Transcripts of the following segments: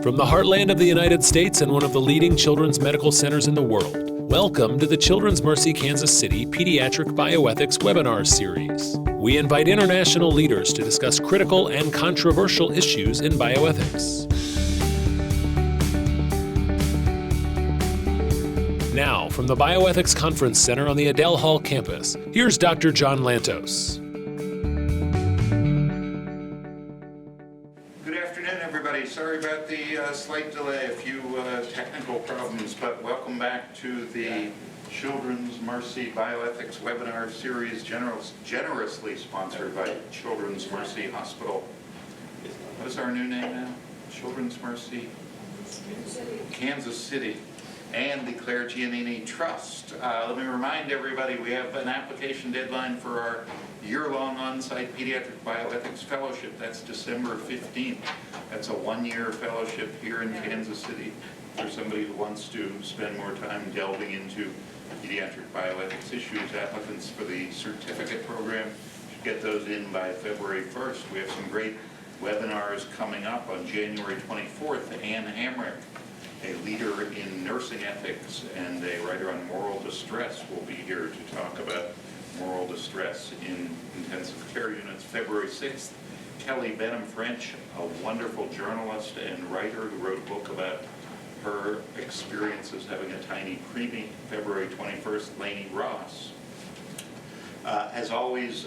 From the heartland of the United States and one of the leading children's medical centers in the world, welcome to the Children's Mercy Kansas City Pediatric Bioethics webinar series. We invite international leaders to discuss critical and controversial issues in bioethics. Now, from the Bioethics Conference Center on the Adele Hall campus, here's Dr. John Lantos. Good afternoon, everybody. Sorry about the slight delay, a few technical problems, but welcome back to the Children's Mercy Bioethics webinar series, generously sponsored by Children's Mercy Hospital. What is our new name now? Children's Mercy Kansas City. And the Claire Giannini Trust. Let me remind everybody, we have an application deadline for our year-long on-site Pediatric Bioethics Fellowship. That's December 15th. That's a one-year fellowship here in Kansas City. If there's somebody who wants to spend more time delving into pediatric bioethics issues, applicants for the certificate program should get those in by February 1st. We have some great webinars coming up on January 24th. Ann Hamrick, a leader in nursing ethics and a writer on moral distress, will be here to talk about moral distress in intensive care units. February 6th, Kelly Benham-French, a wonderful journalist and writer who wrote a book about her experiences having a tiny preemie. February 21st, Lainey Ross. As always,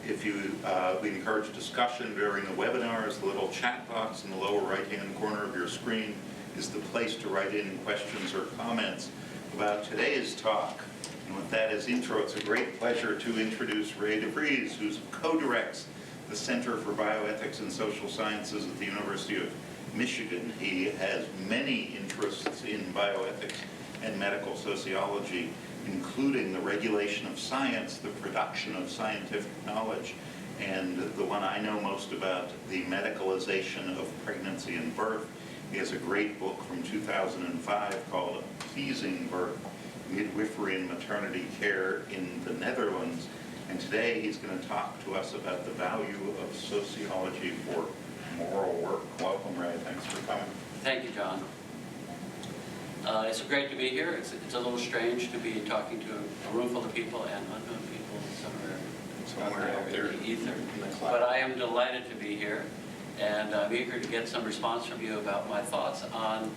we encourage discussion during the webinars. The little chat box in the lower right-hand corner of your screen is the place to write in questions or comments about today's talk. And with that as intro, it's a great pleasure to introduce Ray Devries, who co-directs the Center for Bioethics and Social Sciences at the University of Michigan. He has many interests in bioethics and medical sociology, including the regulation of science, the production of scientific knowledge, and the one I know most about, the medicalization of pregnancy and birth. He has a great book from 2005 called Pleasing Birth, Midwifery and Maternity Care in the Netherlands. And today he's going to talk to us about the value of sociology for moral work. Welcome, Ray. Thanks for coming. Thank you, John. It's great to be here. It's a little strange to be talking to a room full of people and unknown people somewhere out there in the ether. But I am delighted to be here. And I'm eager to get some response from you about my thoughts on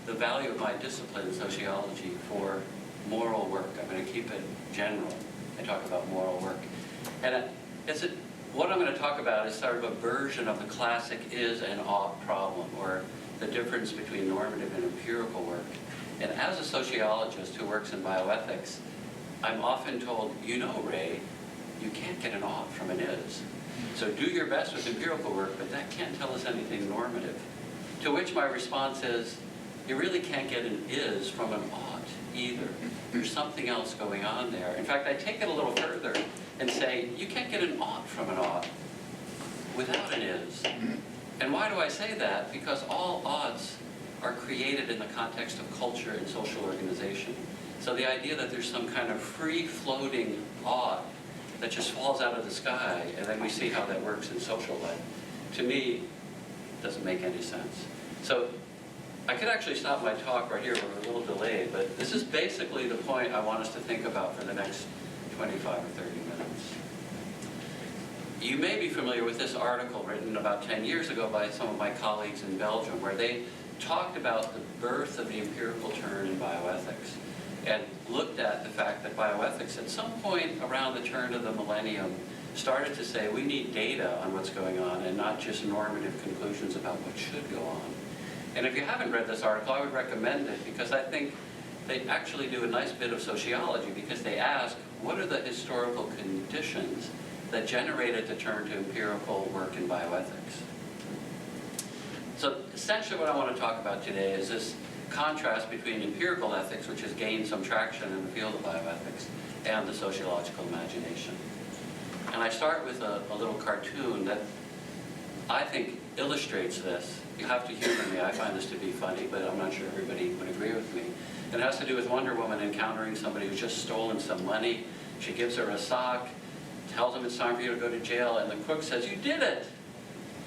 the value of my discipline, sociology, for moral work. I'm going to keep it general. I talk about moral work. And what I'm going to talk about is sort of a version of the classic is and ought problem, or the difference between normative and empirical work. And as a sociologist who works in bioethics, I'm often told, you know, Ray, you can't get an ought from an is. So do your best with empirical work, but that can't tell us anything normative. To which my response is, you really can't get an is from an ought either. There's something else going on there. In fact, I take it a little further and say, you can't get an ought from an ought without an is. And why do I say that? Because all oughts are created in the context of culture and social organization. So the idea that there's some kind of free-floating ought that just falls out of the sky, and then we see how that works in social life, to me, doesn't make any sense. So I could actually stop my talk right here. We're a little delayed, but this is basically the point I want us to think about for the next 25 or 30 minutes. You may be familiar with this article written about 10 years ago by some of my colleagues in Belgium, where they talked about the birth of the empirical turn in bioethics, and looked at the fact that bioethics at some point around the turn of the millennium started to say we need data on what's going on and not just normative conclusions about what should go on. And if you haven't read this article, I would recommend it, because I think they actually do a nice bit of sociology, because they ask what are the historical conditions that generated the turn to empirical work in bioethics. So essentially what I want to talk about today is this contrast between empirical ethics, which has gained some traction in the field of bioethics, and the sociological imagination. And I start with a little cartoon that I think illustrates this. You have to humor me. I find this to be funny, but I'm not sure everybody would agree with me. It has to do with Wonder Woman encountering somebody who's just stolen some money. She gives her a sock, tells him it's time for you to go to jail, and the crook says, "You did it."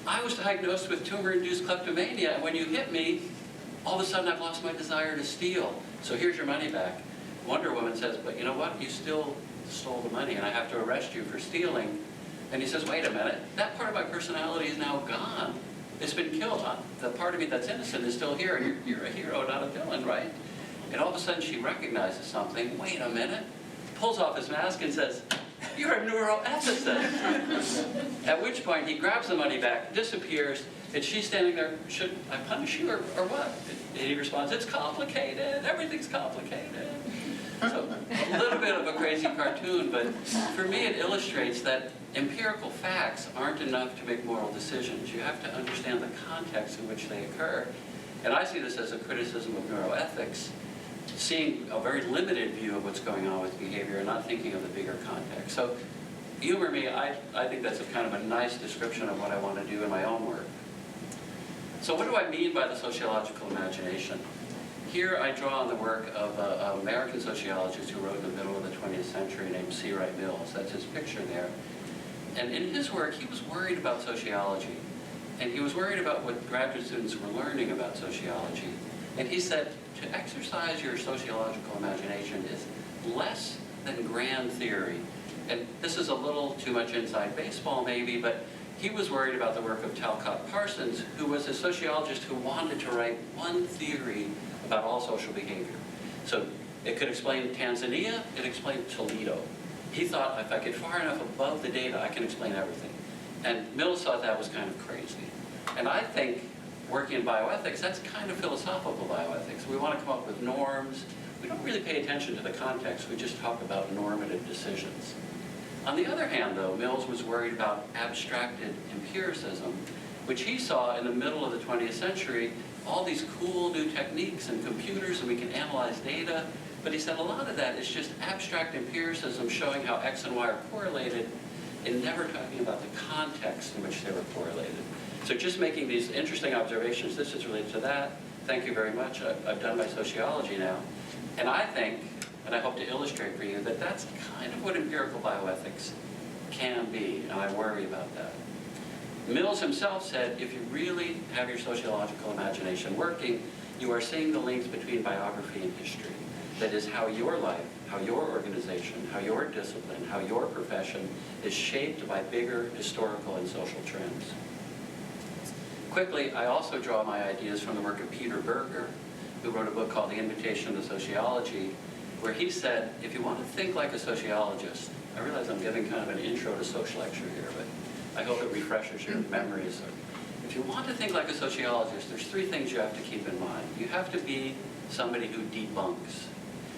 I was diagnosed with tumor-induced kleptomania, and when you hit me, all of a sudden I've lost my desire to steal. So here's your money back. Wonder Woman says, but you know what? You still stole the money, and I have to arrest you for stealing. And he says, wait a minute, that part of my personality is now gone. It's been killed. The part of me that's innocent is still here, and you're a hero, not a villain, right? And all of a sudden she recognizes something. Wait a minute. Pulls off his mask and says, you're a neuroethicist. At which point he grabs the money back, disappears, and she's standing there, should I punish you or what? And he responds, it's complicated, everything's complicated. So a little bit of a crazy cartoon, but for me it illustrates that empirical facts aren't enough to make moral decisions. You have to understand the context in which they occur. And I see this as a criticism of neuroethics, seeing a very limited view of what's going on with behavior and not thinking of the bigger context. So humor me, I think that's a kind of a nice description of what I want to do in my own work. So what do I mean by the sociological imagination? Here I draw on the work of an American sociologist who wrote in the middle of the 20th century named C. Wright Mills. That's his picture there. And in his work, he was worried about sociology. And he was worried about what graduate students were learning about sociology. And he said, to exercise your sociological imagination is less than grand theory. And this is a little too much inside baseball maybe, but he was worried about the work of Talcott Parsons, who was a sociologist who wanted to write one theory about all social behavior. So it could explain Tanzania, it explained Toledo. He thought if I get far enough above the data, I can explain everything. And Mills thought that was kind of crazy. And I think working in bioethics, that's kind of philosophical bioethics. We want to come up with norms. We don't really pay attention to the context. We just talk about normative decisions. On the other hand, though, Mills was worried about abstracted empiricism, which he saw in the middle of the 20th century, all these cool new techniques and computers, and we can analyze data. But he said a lot of that is just abstract empiricism showing how X and Y are correlated and never talking about the context in which they were correlated. So just making these interesting observations, this is related to that. Thank you very much. I've done my sociology now. And I think, and I hope to illustrate for you, that that's kind of what empirical bioethics can be, and I worry about that. Mills himself said, if you really have your sociological imagination working, you are seeing the links between biography and history. That is how your life, how your organization, how your discipline, how your profession is shaped by bigger historical and social trends. Quickly, I also draw my ideas from the work of Peter Berger, who wrote a book called The Invitation to Sociology, where he said, if you want to think like a sociologist, I realize I'm giving kind of an intro to social lecture here, but I hope it refreshes your memories. If you want to think like a sociologist, there's three things you have to keep in mind. You have to be somebody who debunks.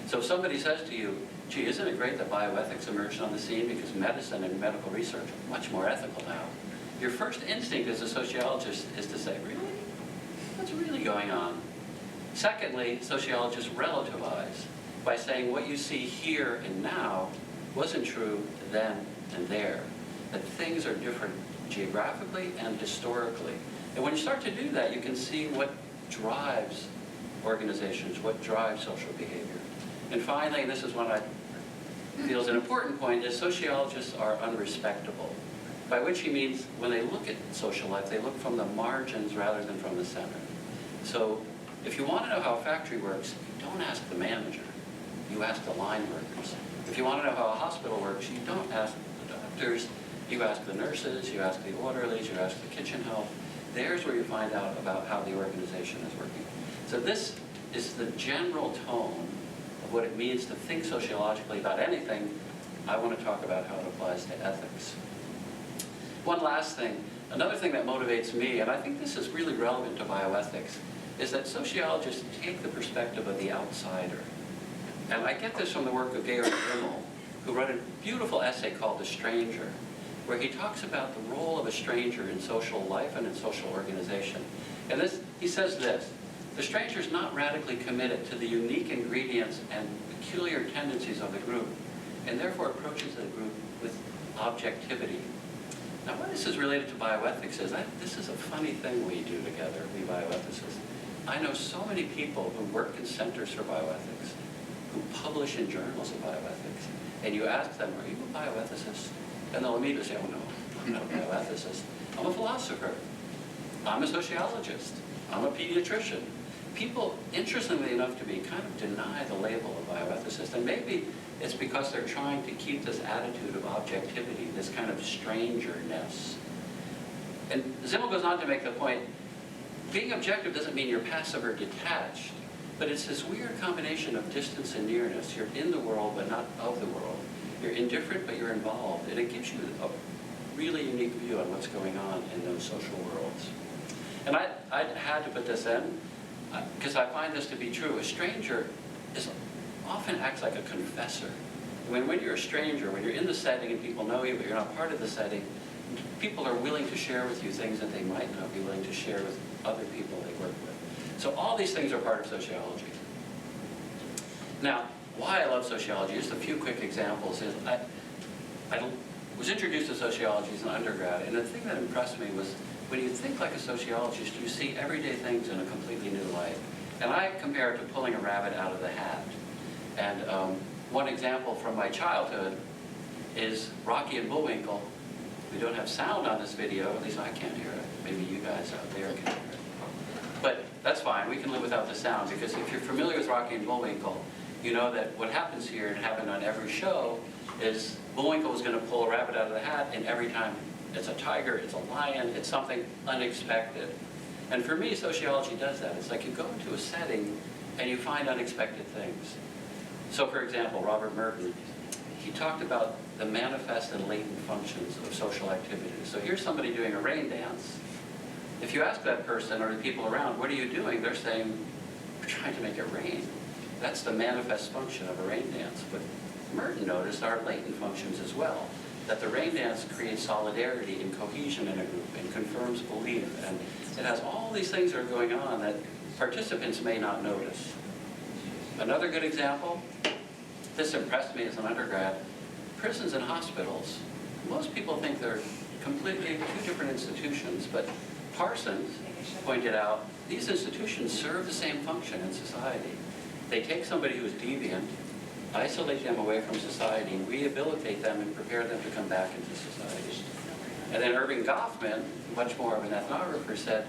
So if somebody says to you, gee, isn't it great that bioethics emerged on the scene because medicine and medical research are much more ethical now? Your first instinct as a sociologist is to say, really? What's really going on? Secondly, sociologists relativize by saying what you see here and now wasn't true then and there. That things are different geographically and historically. And when you start to do that, you can see what drives organizations, what drives social behavior. And finally, and this is one I feel is an important point, is sociologists are unrespectable. By which he means when they look at social life, they look from the margins rather than from the center. So if you want to know how a factory works, you don't ask the manager, you ask the line workers. If you want to know how a hospital works, you don't ask the doctors, you ask the nurses, you ask the orderlies, you ask the kitchen help. There's where you find out about how the organization is working. So this is the general tone of what it means to think sociologically about anything. I want to talk about how it applies to ethics. One last thing, another thing that motivates me, and I think this is really relevant to bioethics, is that sociologists take the perspective of the outsider. And I get this from the work of Georg Rimmel, who wrote a beautiful essay called The Stranger, where he talks about the role of a stranger in social life and in social organization. And he says this, the stranger is not radically committed to the unique ingredients and peculiar tendencies of the group, and therefore approaches the group with objectivity. Now, why this is related to bioethics is this is a funny thing we do together, we bioethicists. I know so many people who work in centers for bioethics, who publish in journals of bioethics, and you ask them, are you a bioethicist? And they'll immediately say, oh no, I'm not a bioethicist. I'm a philosopher. I'm a sociologist. I'm a pediatrician. People, interestingly enough to me, kind of deny the label of bioethicist, and maybe it's because they're trying to keep this attitude of objectivity, this kind of strangeness. And Zimmel goes on to make the point, being objective doesn't mean you're passive or detached, but it's this weird combination of distance and nearness. You're in the world, but not of the world. You're indifferent, but you're involved, and it gives you a really unique view on what's going on in those social worlds. And I had to put this in, because I find this to be true. A stranger often acts like a confessor. When you're a stranger, when you're in the setting and people know you, but you're not part of the setting, people are willing to share with you things that they might not be willing to share with other people they work with. So all these things are part of sociology. Now, why I love sociology, just a few quick examples, is I was introduced to sociology as an undergrad, and the thing that impressed me was when you think like a sociologist, you see everyday things in a completely new light. And I compare it to pulling a rabbit out of the hat. And one example from my childhood is Rocky and Bullwinkle. We don't have sound on this video, at least I can't hear it. Maybe you guys out there can hear it. But that's fine, we can live without the sound, because if you're familiar with Rocky and Bullwinkle, you know that what happens here, and it happened on every show, is Bullwinkle was going to pull a rabbit out of the hat, and every time it's a tiger, it's a lion, it's something unexpected. And for me, sociology does that. It's like you go into a setting and you find unexpected things. So for example, Robert Merton, he talked about the manifest and latent functions of social activity. So here's somebody doing a rain dance. If you ask that person or the people around, what are you doing? They're saying, we're trying to make it rain. That's the manifest function of a rain dance. But Merton noticed our latent functions as well, that the rain dance creates solidarity and cohesion in a group and confirms belief. And it has all these things that are going on that participants may not notice. Another good example, this impressed me as an undergrad, prisons and hospitals. Most people think they're completely two different institutions, but Parsons pointed out these institutions serve the same function in society. They take somebody who's deviant, isolate them away from society, rehabilitate them, and prepare them to come back into society. And then Irving Goffman, much more of an ethnographer, said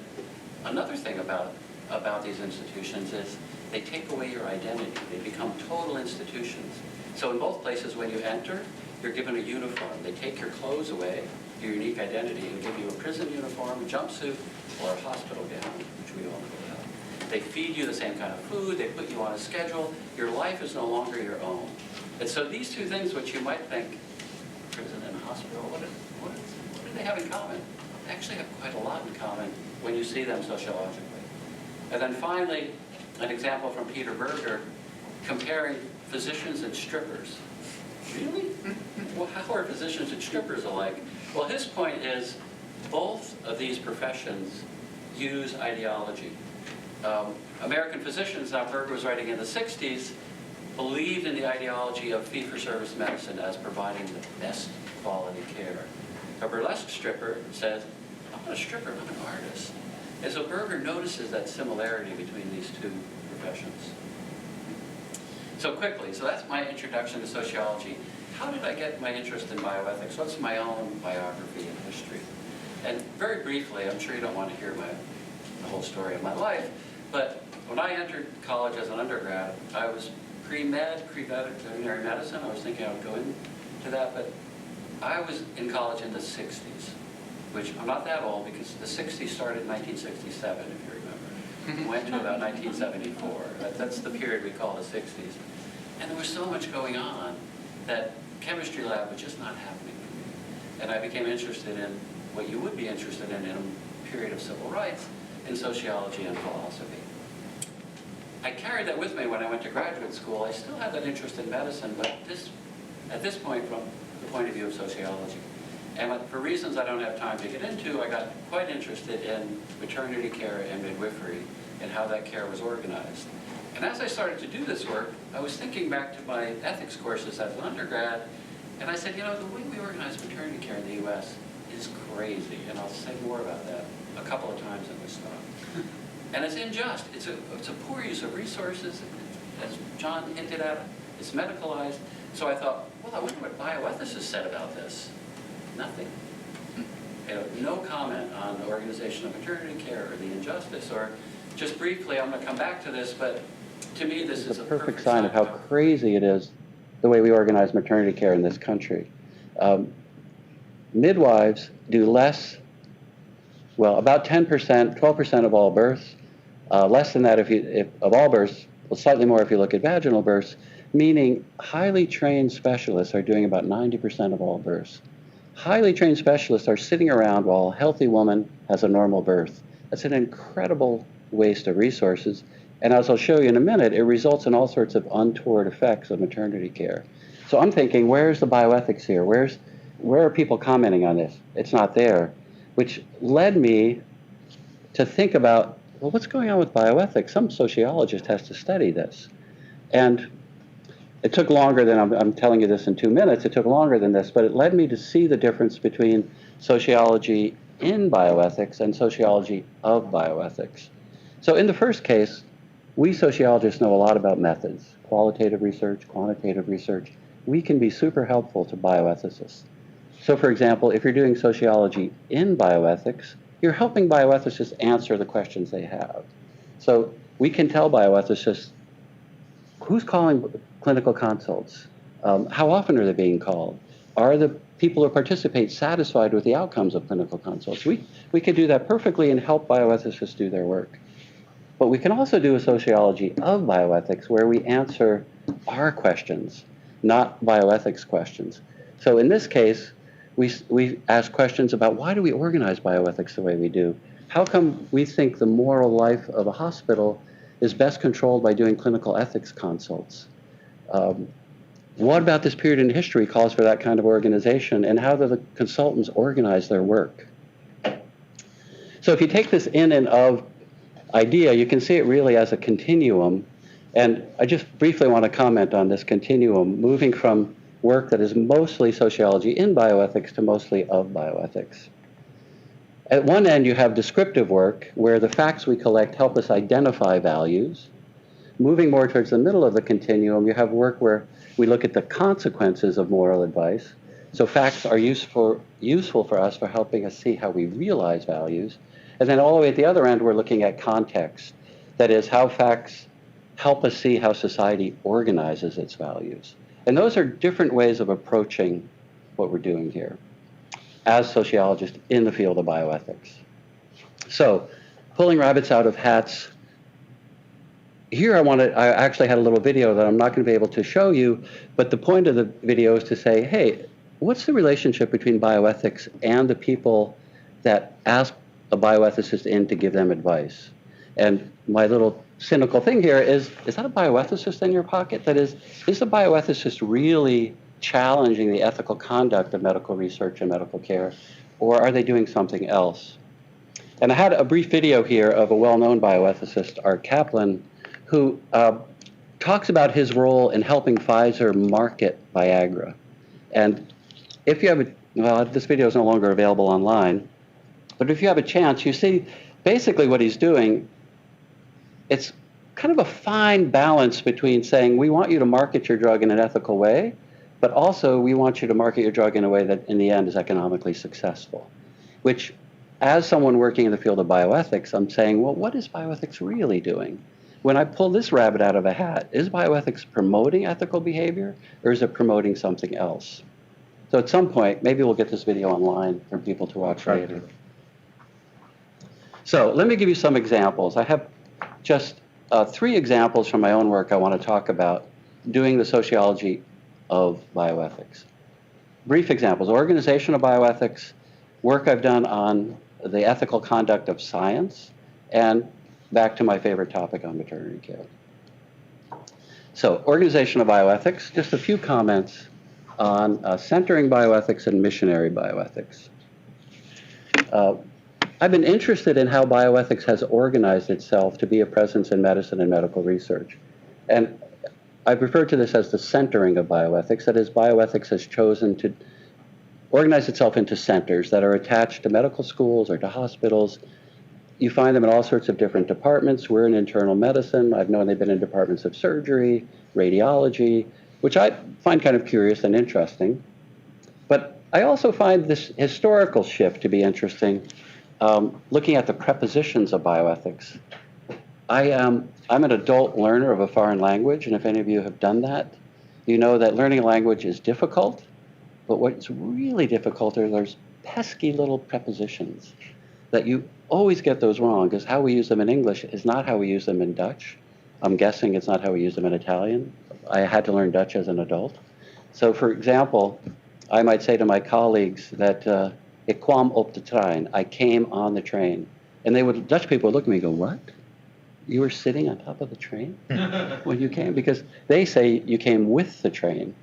another thing about these institutions is they take away your identity. They become total institutions. So in both places, when you enter, you're given a uniform. They take your clothes away, your unique identity, and give you a prison uniform, a jumpsuit, or a hospital gown, which we all know about. They feed you the same kind of food. They put you on a schedule. Your life is no longer your own. And so these two things, which you might think, prison and hospital, what do they have in common? They actually have quite a lot in common when you see them sociologically. And then finally, an example from Peter Berger, comparing physicians and strippers. Really? Well, how are physicians and strippers alike? Well, his point is both of these professions use ideology. American physicians, now Berger was writing in the 60s, believed in the ideology of fee-for-service medicine as providing the best quality care. A burlesque stripper says, I'm not a stripper, I'm an artist. And so Berger notices that similarity between these two professions. So quickly, so that's my introduction to sociology. How did I get my interest in bioethics? What's my own biography and history? And very briefly, I'm sure you don't want to hear the whole story of my life, but when I entered college as an undergrad, I was pre-med, veterinary medicine. I was thinking I would go into that, but I was in college in the 60s, which I'm not that old because the 60s started in 1967, if you remember. Went to about 1974. That's the period we call the 60s. And there was so much going on that chemistry lab was just not happening for me. And I became interested in what you would be interested in a period of civil rights, in sociology and philosophy. I carried that with me when I went to graduate school. I still had that interest in medicine, but at this point, from the point of view of sociology. And for reasons I don't have time to get into, I got quite interested in maternity care and midwifery and how that care was organized. And as I started to do this work, I was thinking back to my ethics courses as an undergrad, and I said, you know, the way we organize maternity care in the U.S. is crazy, and I'll say more about that a couple of times in this talk. And it's unjust. It's a poor use of resources, as John hinted at. It's medicalized. So I thought, well, I wonder what bioethicists said about this. Nothing. no comment on the organization of maternity care or the injustice, or just briefly, I'm going to come back to this, but to me this is a perfect sign of how crazy it is the way we organize maternity care in this country. Midwives do less, well, about 10%, 12% of all births, less than that of all births, well, slightly more if you look at vaginal births, meaning highly trained specialists are doing about 90% of all births. Highly trained specialists are sitting around while a healthy woman has a normal birth. That's an incredible waste of resources. And as I'll show you in a minute, it results in all sorts of untoward effects of maternity care. So I'm thinking, where's the bioethics here? Where are people commenting on this? It's not there, which led me to think about, well, what's going on with bioethics? Some sociologist has to study this. And it took longer than, I'm telling you this in 2 minutes, it took longer than this, but it led me to see the difference between sociology in bioethics and sociology of bioethics. So in the first case, we sociologists know a lot about methods, qualitative research, quantitative research. We can be super helpful to bioethicists. So for example, if you're doing sociology in bioethics, you're helping bioethicists answer the questions they have. So we can tell bioethicists, who's calling clinical consults? How often are they being called? Are the people who participate satisfied with the outcomes of clinical consults? We can do that perfectly and help bioethicists do their work. But we can also do a sociology of bioethics where we answer our questions, not bioethics questions. So in this case, we ask questions about, why do we organize bioethics the way we do? How come we think the moral life of a hospital is best controlled by doing clinical ethics consults? What about this period in history calls for that kind of organization, and how do the consultants organize their work? So if you take this in and of idea, you can see it really as a continuum. And I just briefly want to comment on this continuum, moving from work that is mostly sociology in bioethics to mostly of bioethics. At one end, you have descriptive work, where the facts we collect help us identify values. Moving more towards the middle of the continuum, you have work where we look at the consequences of moral advice. So facts are useful for us for helping us see how we realize values. And then all the way at the other end, we're looking at context. That is, how facts help us see how society organizes its values. And those are different ways of approaching what we're doing here as sociologists in the field of bioethics. So, pulling rabbits out of hats, here I actually had a little video that I'm not going to be able to show you, but the point of the video is to say, hey, what's the relationship between bioethics and the people that ask a bioethicist in to give them advice? And my little cynical thing here is that a bioethicist in your pocket? That is the bioethicist really challenging the ethical conduct of medical research and medical care, or are they doing something else? And I had a brief video here of a well-known bioethicist, Art Kaplan, who talks about his role in helping Pfizer market Viagra. And if you have well, this video is no longer available online, but if you have a chance, you see basically what he's doing. It's kind of a fine balance between saying, we want you to market your drug in an ethical way, but also we want you to market your drug in a way that in the end is economically successful. Which, as someone working in the field of bioethics, I'm saying, well, what is bioethics really doing? When I pull this rabbit out of a hat, is bioethics promoting ethical behavior, or is it promoting something else? So at some point, maybe we'll get this video online for people to watch later. So let me give you some examples. I have just 3 examples from my own work I want to talk about doing the sociology of bioethics. Brief examples: organization of bioethics, work I've done on the ethical conduct of science, and back to my favorite topic on maternity care. So, organization of bioethics, just a few comments on centering bioethics and missionary bioethics. I've been interested in how bioethics has organized itself to be a presence in medicine and medical research. And I've referred to this as the centering of bioethics. That is, bioethics has chosen to organize itself into centers that are attached to medical schools or to hospitals. You find them in all sorts of different departments. We're in internal medicine. I've known they've been in departments of surgery, radiology, which I find kind of curious and interesting. But I also find this historical shift to be interesting, looking at the prepositions of bioethics. I'm an adult learner of a foreign language, and if any of you have done that, you know that learning a language is difficult, but what's really difficult are those pesky little prepositions that you always get those wrong, because how we use them in English is not how we use them in Dutch. I'm guessing it's not how we use them in Italian. I had to learn Dutch as an adult. So for example, I might say to my colleagues that ik kwam op de trein, I came on the train. And Dutch people would look at me and go, what? You were sitting on top of the train when you came? Because they say you came with the train.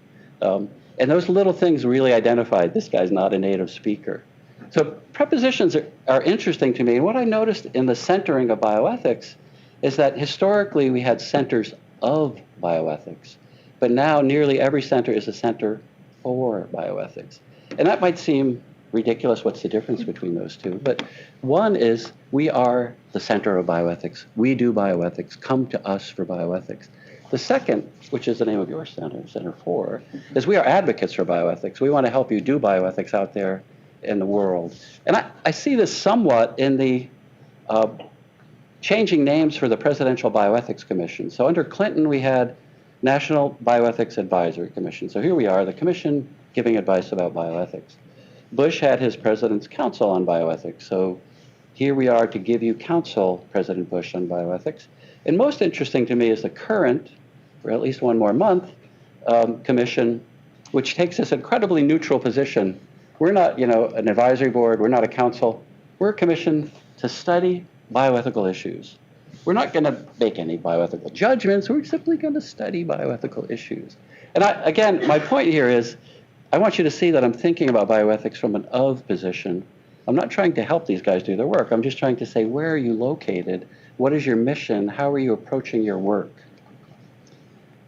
And those little things really identified this guy's not a native speaker. So prepositions are interesting to me. And what I noticed in the centering of bioethics is that historically we had centers of bioethics. But now nearly every center is a center for bioethics. And that might seem ridiculous. What's the difference between those two? But one is we are the center of bioethics. We do bioethics. Come to us for bioethics. The second, which is the name of your center, Center 4, is we are advocates for bioethics. We want to help you do bioethics out there in the world. And I see this somewhat in the changing names for the Presidential Bioethics Commission. So under Clinton, we had National Bioethics Advisory Commission. So here we are, the commission giving advice about bioethics. Bush had his President's Council on Bioethics. So here we are to give you counsel, President Bush, on bioethics. And most interesting to me is the current, for at least one more month, commission, which takes this incredibly neutral position. We're not, an advisory board. We're not a council. We're a commission to study bioethical issues. We're not going to make any bioethical judgments. We're simply going to study bioethical issues. And again, my point here is I want you to see that I'm thinking about bioethics from an of position. I'm not trying to help these guys do their work. I'm just trying to say, where are you located? What is your mission? How are you approaching your work?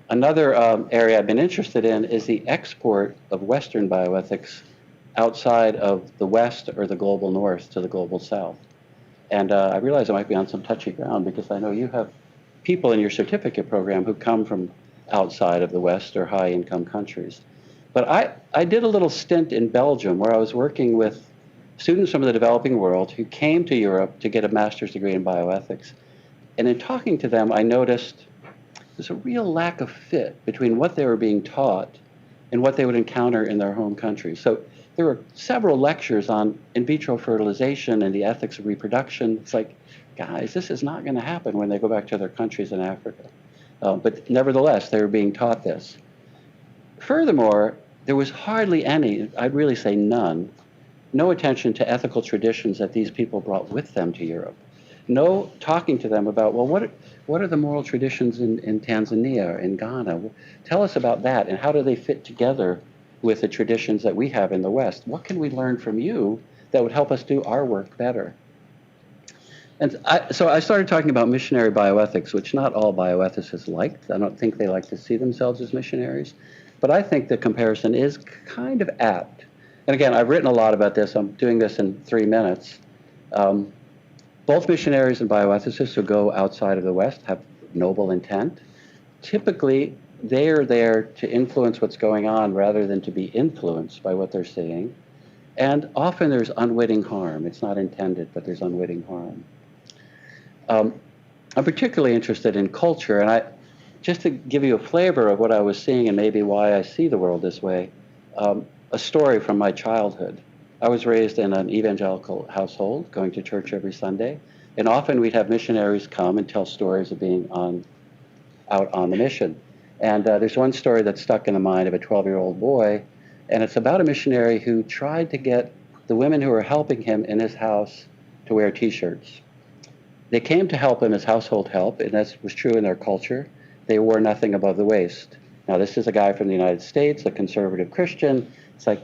Another area I've been interested in is the export of Western bioethics outside of the West or the global North to the global South. And I realize I might be on some touchy ground because I know you have people in your certificate program who come from outside of the West or high-income countries. But I did a little stint in Belgium where I was working with students from the developing world who came to Europe to get a master's degree in bioethics. And in talking to them, I noticed there's a real lack of fit between what they were being taught and what they would encounter in their home countries. So there were several lectures on in vitro fertilization and the ethics of reproduction. It's like, guys, this is not going to happen when they go back to their countries in Africa. But nevertheless, they were being taught this. Furthermore, there was hardly any, I'd really say none, no attention to ethical traditions that these people brought with them to Europe. No talking to them about, well, what are the moral traditions in Tanzania or in Ghana? Tell us about that, and how do they fit together with the traditions that we have in the West? What can we learn from you that would help us do our work better? And so I started talking about missionary bioethics, which not all bioethicists liked. I don't think they like to see themselves as missionaries. But I think the comparison is kind of apt. And again, I've written a lot about this. I'm doing this in 3 minutes. Both missionaries and bioethicists who go outside of the West have noble intent. Typically, they are there to influence what's going on rather than to be influenced by what they're seeing. And often there's unwitting harm. It's not intended, but there's unwitting harm. I'm particularly interested in culture, and just to give you a flavor of what I was seeing and maybe why I see the world this way, a story from my childhood. I was raised in an evangelical household, going to church every Sunday, and often we'd have missionaries come and tell stories of being out on the mission. And there's one story that stuck in the mind of a 12-year-old boy, and it's about a missionary who tried to get the women who were helping him in his house to wear T-shirts. They came to help him as household help, and that was true in their culture. They wore nothing above the waist. Now, this is a guy from the United States, a conservative Christian. It's like,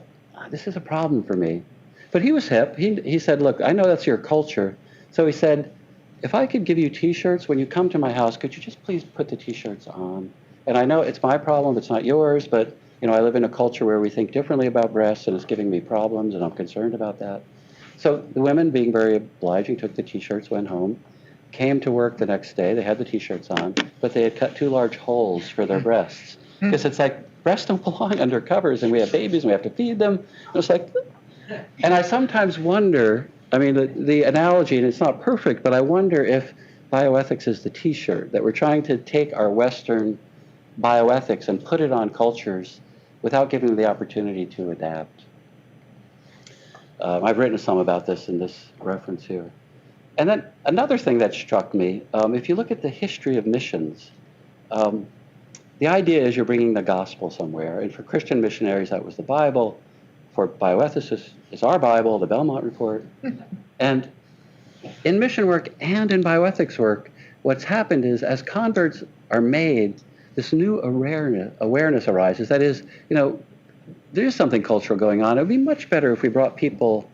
this is a problem for me. But he was hip. He said, look, I know that's your culture. So he said, if I could give you T-shirts when you come to my house, could you just please put the T-shirts on? And I know it's my problem, it's not yours, but I live in a culture where we think differently about breasts, and it's giving me problems, and I'm concerned about that. So the women, being very obliging, took the T-shirts, went home, came to work the next day. They had the T-shirts on, but they had cut 2 large holes for their breasts. Because it's like, breasts don't belong under covers, and we have babies and we have to feed them. And it's like, and I sometimes wonder, I mean, the analogy, and it's not perfect, but I wonder if bioethics is the t-shirt, that we're trying to take our Western bioethics and put it on cultures without giving them the opportunity to adapt. I've written some about this in this reference here. And then another thing that struck me, if you look at the history of missions, the idea is you're bringing the gospel somewhere. And for Christian missionaries, that was the Bible. For bioethicists, it's our Bible, the Belmont Report. And in mission work and in bioethics work, what's happened is as converts are made, this new awareness arises. That is, there's something cultural going on. It would be much better if we brought people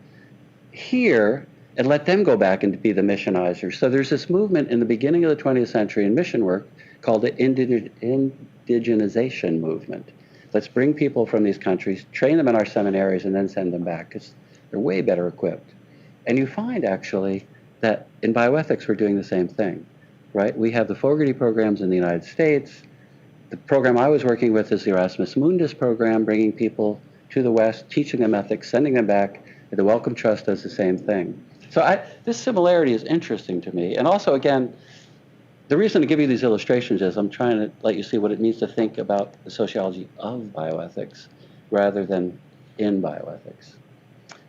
here and let them go back and be the missionizers. So there's this movement in the beginning of the 20th century in mission work called the indigenization movement. Let's bring people from these countries, train them in our seminaries, and then send them back because they're way better equipped. And you find actually that in bioethics we're doing the same thing, right? We have the Fogarty programs in the United States. The program I was working with is the Erasmus Mundus program, bringing people to the West, teaching them ethics, sending them back. And the Wellcome Trust does the same thing. So this similarity is interesting to me. And also, again, the reason to give you these illustrations is I'm trying to let you see what it means to think about the sociology of bioethics rather than in bioethics.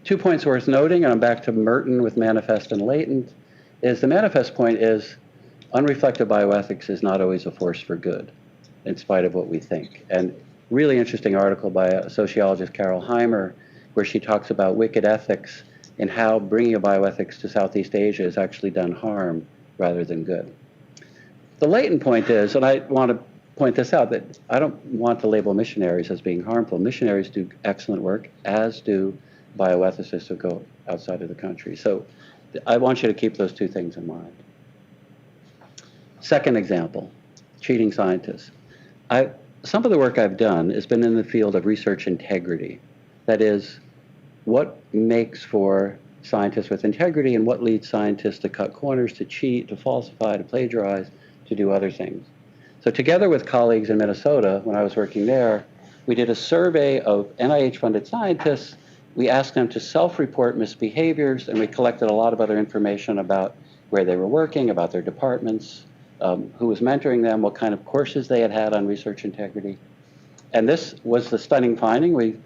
2 points worth noting, and I'm back to Merton with manifest and latent, is the manifest point is unreflective bioethics is not always a force for good, in spite of what we think. And really interesting article by a sociologist, Carol Heimer, where she talks about wicked ethics and how bringing a bioethics to Southeast Asia has actually done harm rather than good. The latent point is, and I want to point this out, that I don't want to label missionaries as being harmful. Missionaries do excellent work, as do bioethicists who go outside of the country. So I want you to keep those two things in mind. Second example, cheating scientists. Some of the work I've done has been in the field of research integrity. That is, what makes for scientists with integrity and what leads scientists to cut corners, to cheat, to falsify, to plagiarize, to do other things. So together with colleagues in Minnesota, when I was working there, we did a survey of NIH-funded scientists. We asked them to self-report misbehaviors, and we collected a lot of other information about where they were working, about their departments, who was mentoring them, what kind of courses they had had on research integrity. And this was the stunning finding. We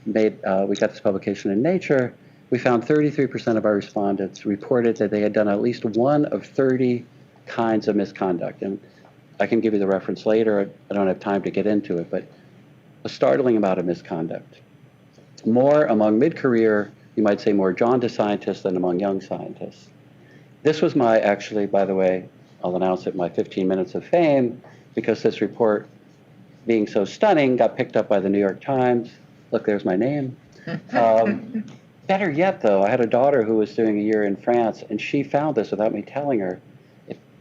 got this publication in Nature. We found 33% of our respondents reported that they had done at least one of 30 kinds of misconduct. And I can give you the reference later. I don't have time to get into it, but a startling amount of misconduct. More among mid-career, you might say more jaundiced scientists than among young scientists. This was actually, by the way, I'll announce it, my 15 minutes of fame, because this report, being so stunning, got picked up by the New York Times. Look, there's my name. Better yet, though, I had a daughter who was doing a year in France, and she found this without me telling her.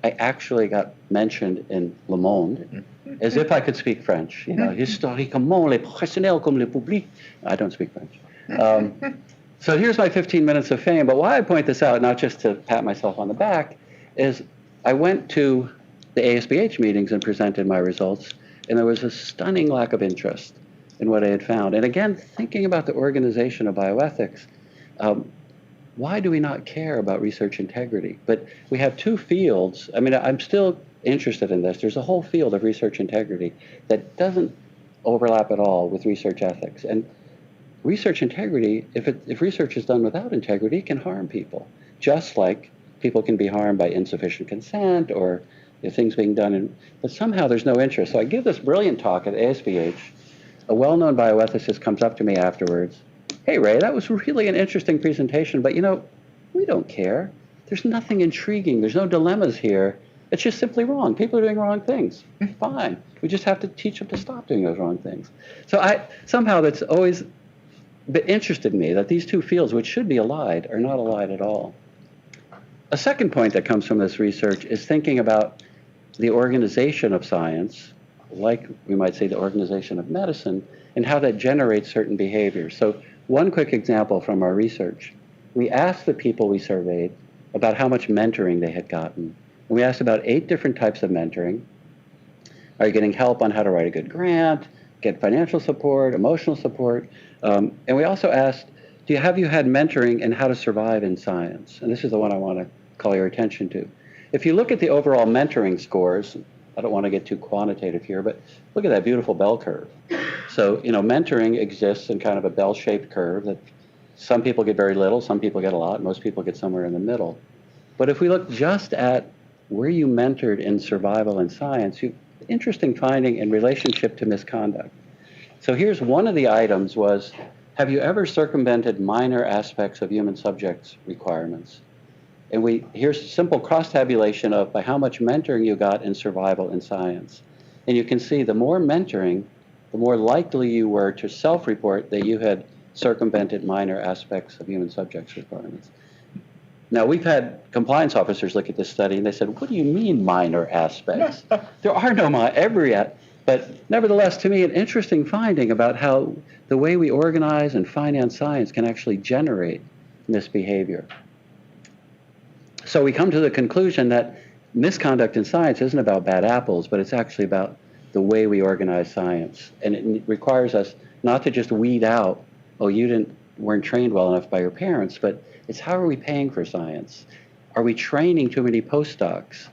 I actually got mentioned in Le Monde, as if I could speak French. Historiquement, les professionnels comme le public. I don't speak French. So here's my 15 minutes of fame. But why I point this out, not just to pat myself on the back, is I went to the ASBH meetings and presented my results, and there was a stunning lack of interest in what I had found. And again, thinking about the organization of bioethics, why do we not care about research integrity? But we have two fields. I mean, I'm still interested in this. There's a whole field of research integrity that doesn't overlap at all with research ethics. And research integrity, if research is done without integrity, it can harm people, just like people can be harmed by insufficient consent or things being done. But somehow there's no interest. So I give this brilliant talk at ASBH. A well-known bioethicist comes up to me afterwards. Hey, Ray, that was really an interesting presentation, but we don't care. There's nothing intriguing. There's no dilemmas here. It's just simply wrong. People are doing wrong things. Fine. We just have to teach them to stop doing those wrong things. So somehow that's always interested me that these two fields, which should be allied, are not allied at all. A second point that comes from this research is thinking about the organization of science, like we might say the organization of medicine, and how that generates certain behaviors. So one quick example from our research. We asked the people we surveyed about how much mentoring they had gotten. And we asked about 8 different types of mentoring. Are you getting help on how to write a good grant, get financial support, emotional support. And we also asked, have you had mentoring in how to survive in science? And this is the one I want to call your attention to. If you look at the overall mentoring scores, I don't want to get too quantitative here, but look at that beautiful bell curve. So, mentoring exists in kind of a bell-shaped curve that some people get very little, some people get a lot, most people get somewhere in the middle. But if we look just at where you mentored in survival and science, interesting finding in relationship to misconduct. So here's one of the items was, have you ever circumvented minor aspects of human subjects requirements? And here's a simple cross-tabulation of by how much mentoring you got in survival and science. And you can see the more mentoring, the more likely you were to self-report that you had circumvented minor aspects of human subjects requirements. Now, we've had compliance officers look at this study, and they said, what do you mean minor aspects? There are no but nevertheless, to me, an interesting finding about how the way we organize and finance science can actually generate misbehavior. So we come to the conclusion that misconduct in science isn't about bad apples, but it's actually about the way we organize science. And it requires us not to just weed out, oh, you weren't trained well enough by your parents, but it's how are we paying for science? Are we training too many postdocs?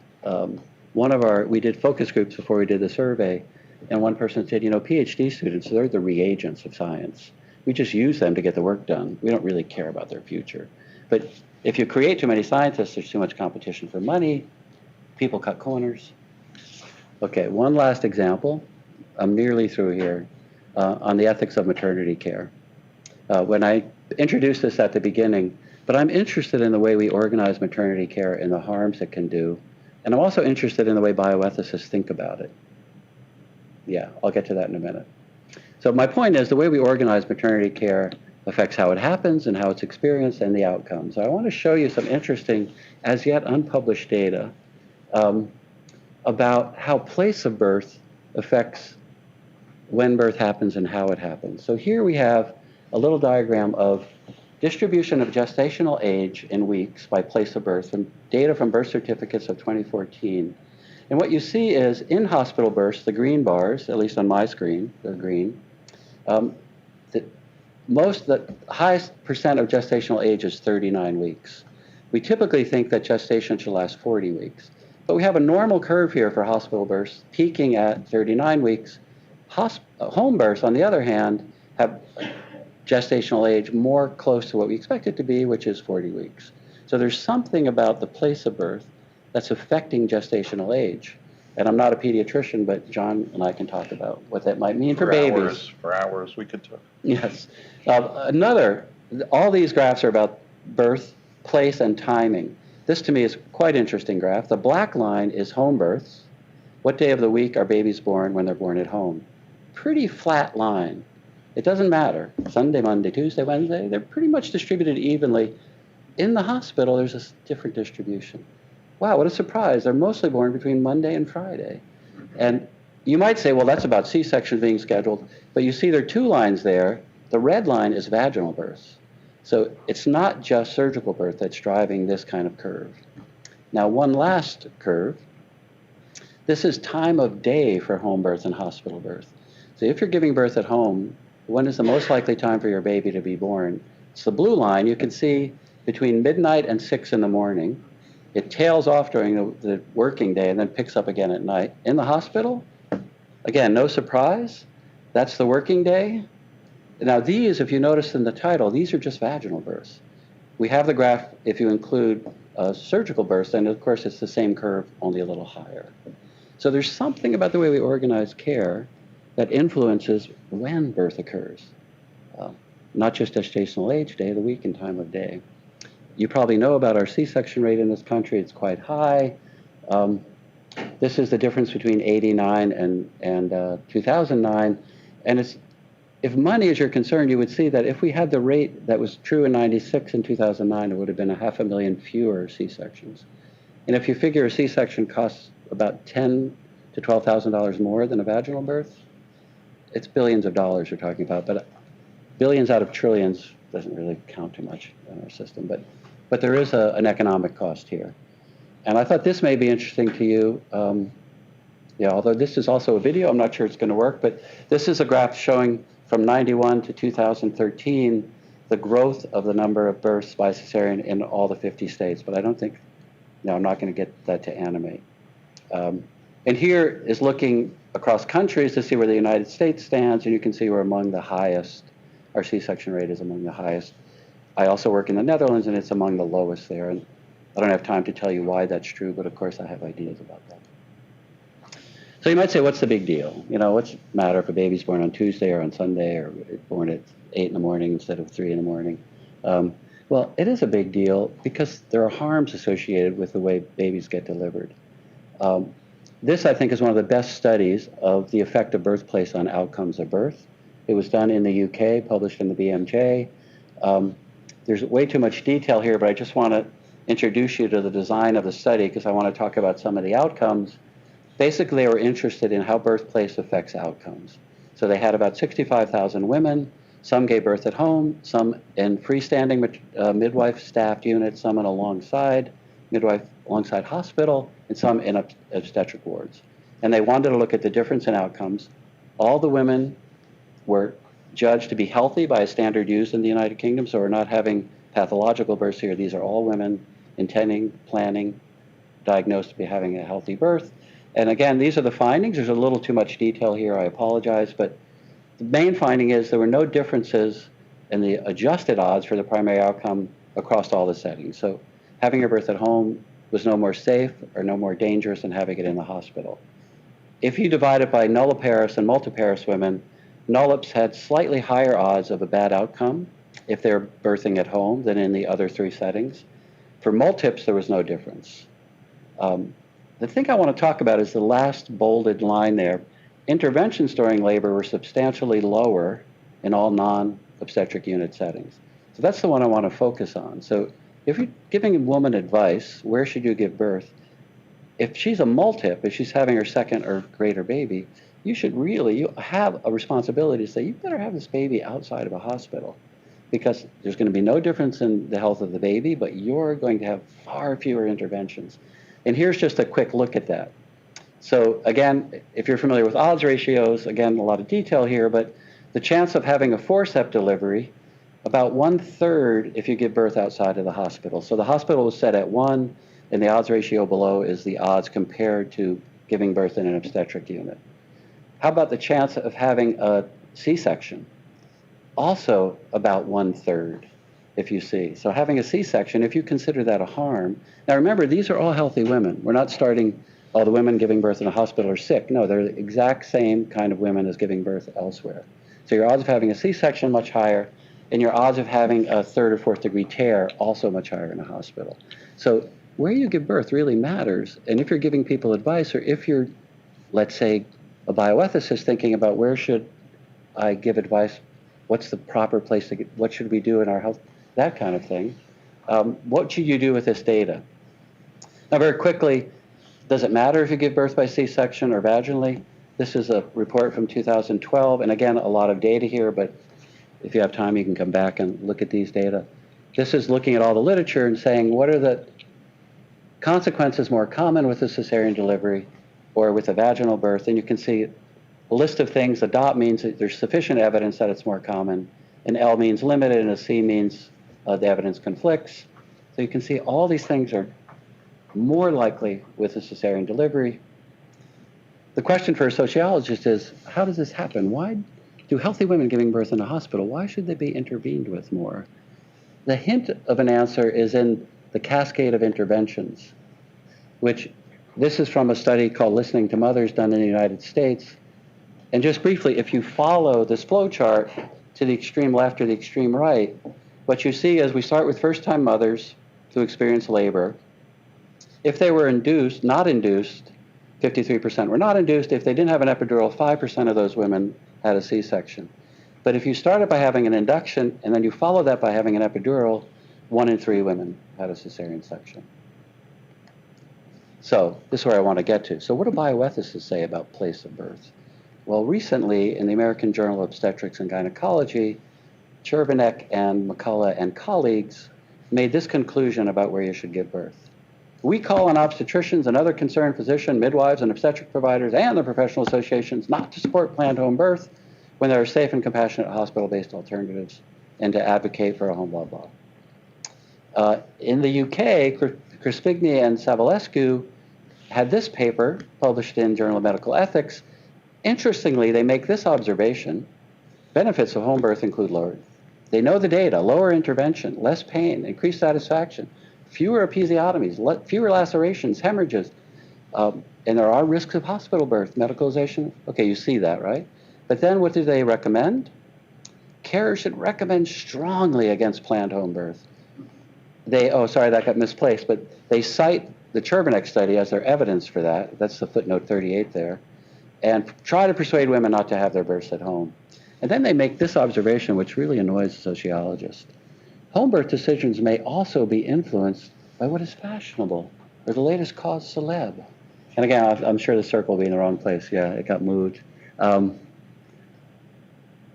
We did focus groups before we did the survey, and one person said, PhD students, they're the reagents of science. We just use them to get the work done. We don't really care about their future. But if you create too many scientists, there's too much competition for money, people cut corners. Okay, one last example. I'm nearly through here on the ethics of maternity care. When I introduced this at the beginning, but I'm interested in the way we organize maternity care and the harms it can do. And I'm also interested in the way bioethicists think about it. Yeah, I'll get to that in a minute. So my point is the way we organize maternity care affects how it happens and how it's experienced and the outcomes. I want to show you some interesting, as yet unpublished data about how place of birth affects when birth happens and how it happens. So here we have a little diagram of distribution of gestational age in weeks by place of birth and data from birth certificates of 2014. And what you see is in hospital births, the green bars, at least on my screen, they're green. The highest percent of gestational age is 39 weeks. We typically think that gestation should last 40 weeks. But we have a normal curve here for hospital births peaking at 39 weeks. Home births, on the other hand, have gestational age more close to what we expect it to be, which is 40 weeks. So there's something about the place of birth that's affecting gestational age. And I'm not a pediatrician, but John and I can talk about what that might mean for babies. For hours, we could talk. Yes. All these graphs are about birth, place, and timing. This to me is quite interesting graph. The black line is home births. What day of the week are babies born when they're born at home? Pretty flat line. It doesn't matter. Sunday, Monday, Tuesday, Wednesday, they're pretty much distributed evenly. In the hospital, there's a different distribution. Wow, what a surprise. They're mostly born between Monday and Friday. And you might say, well, that's about C-sections being scheduled. But you see there are two lines there. The red line is vaginal births. So it's not just surgical birth that's driving this kind of curve. Now, one last curve. This is time of day for home birth and hospital birth. So if you're giving birth at home, when is the most likely time for your baby to be born? It's the blue line. You can see between midnight and 6 in the morning. It tails off during the working day and then picks up again at night. In the hospital, again, no surprise. That's the working day. Now these, if you notice in the title, these are just vaginal births. We have the graph if you include surgical births, and of course it's the same curve, only a little higher. So there's something about the way we organize care that influences when birth occurs. Not just gestational age, day of the week, and time of day. You probably know about our C-section rate in this country. It's quite high. This is the difference between 89 and 2009. And if money is your concern, you would see that if we had the rate that was true in 96 and 2009, it would have been 500,000 fewer C-sections. And if you figure a C-section costs about $10,000 to $12,000 more than a vaginal birth, it's billions of dollars we're talking about. But billions out of trillions doesn't really count too much in our system. But there is an economic cost here. And I thought this may be interesting to you. Yeah, although this is also a video, I'm not sure it's going to work, but this is a graph showing from 91 to 2013 the growth of the number of births by cesarean in all the 50 states. But I don't think, no, I'm not going to get that to animate. And here is looking across countries to see where the United States stands, and you can see we're among the highest. Our C-section rate is among the highest. I also work in the Netherlands, and it's among the lowest there. And I don't have time to tell you why that's true, but of course I have ideas about that. So you might say, what's the big deal? You know, what's the matter if a baby's born on Tuesday or on Sunday or born at 8 in the morning instead of 3 in the morning? Well, it is a big deal because there are harms associated with the way babies get delivered. This, I think, is one of the best studies of the effect of birthplace on outcomes of birth. It was done in the UK, published in the BMJ. There's way too much detail here, but I just want to introduce you to the design of the study because I want to talk about some of the outcomes. Basically, they were interested in how birthplace affects outcomes. So they had about 65,000 women. Some gave birth at home, some in freestanding midwife staffed units, some in alongside midwife alongside hospital, and some in obstetric wards. And they wanted to look at the difference in outcomes. All the women were judged to be healthy by a standard used in the United Kingdom, so we're not having pathological births here. These are all women intending, planning, diagnosed to be having a healthy birth. And again, these are the findings. There's a little too much detail here, I apologize, but the main finding is there were no differences in the adjusted odds for the primary outcome across all the settings. So having a birth at home was no more safe or no more dangerous than having it in the hospital. If you divide it by nulliparous and multiparous women, nullips had slightly higher odds of a bad outcome if they're birthing at home than in the other 3 settings. For multips, there was no difference. The thing I want to talk about is the last bolded line there. Interventions during labor were substantially lower in all non-obstetric unit settings. So that's the one I want to focus on. So if you're giving a woman advice, where should you give birth? If she's a multip, if she's having her second or greater baby, you should really, you have a responsibility to say, you better have this baby outside of a hospital because there's going to be no difference in the health of the baby, but you're going to have far fewer interventions. And here's just a quick look at that. So again, if you're familiar with odds ratios, again, a lot of detail here, but the chance of having a forceps delivery, about 1/3 if you give birth outside of the hospital. So the hospital was set at 1, and the odds ratio below is the odds compared to giving birth in an obstetric unit. How about the chance of having a C-section? Also about 1/3. If you see. So having a C-section, if you consider that a harm. Now remember, these are all healthy women. We're not starting, all the women giving birth in a hospital are sick. No, they're the exact same kind of women as giving birth elsewhere. So your odds of having a C-section much higher, and your odds of having a 3rd or 4th degree tear also much higher in a hospital. So where you give birth really matters. And if you're giving people advice, or if you're, let's say, a bioethicist thinking about where should I give advice, what's the proper place to get, what should we do in our health, that kind of thing. What should you do with this data? Now, very quickly, does it matter if you give birth by C-section or vaginally? This is a report from 2012, and again, a lot of data here, but if you have time, you can come back and look at these data. This is looking at all the literature and saying, what are the consequences more common with a cesarean delivery or with a vaginal birth? And you can see a list of things. A dot means that there's sufficient evidence that it's more common. An L means limited, and a C means the evidence conflicts. So you can see all these things are more likely with a cesarean delivery. The question for a sociologist is, how does this happen? Why do healthy women giving birth in a hospital, why should they be intervened with more? The hint of an answer is in the cascade of interventions, which this is from a study called Listening to Mothers done in the United States. And just briefly, if you follow this flow chart to the extreme left or the extreme right, what you see is we start with first-time mothers who experience labor. If they were induced, not induced, 53% were not induced. If they didn't have an epidural, 5% of those women had a C-section. But if you started by having an induction and then you follow that by having an epidural, 1 in 3 women had a cesarean section. So this is where I want to get to. So what do bioethicists say about place of birth? Well, recently in the American Journal of Obstetrics and Gynecology, Chervenek and McCullough and colleagues made this conclusion about where you should give birth. We call on obstetricians and other concerned physicians, midwives, and obstetric providers and the professional associations not to support planned home birth when there are safe and compassionate hospital-based alternatives, and to advocate for a home blah blah. In the UK, Crispigny and Savulescu had this paper published in Journal of Medical Ethics. Interestingly, they make this observation: benefits of home birth include lower. They know the data: lower intervention, less pain, increased satisfaction, fewer episiotomies, fewer lacerations, hemorrhages, and there are risks of hospital birth, medicalization. Okay, you see that, right? But then what do they recommend? Carers should recommend strongly against planned home birth. Oh, sorry, that got misplaced, but they cite the Chervenek study as their evidence for that. That's the footnote 38 there. And try to persuade women not to have their births at home. And then they make this observation, which really annoys the sociologist. Home birth decisions may also be influenced by what is fashionable or the latest cause celeb. And again, I'm sure the circle will be in the wrong place. Yeah, it got moved.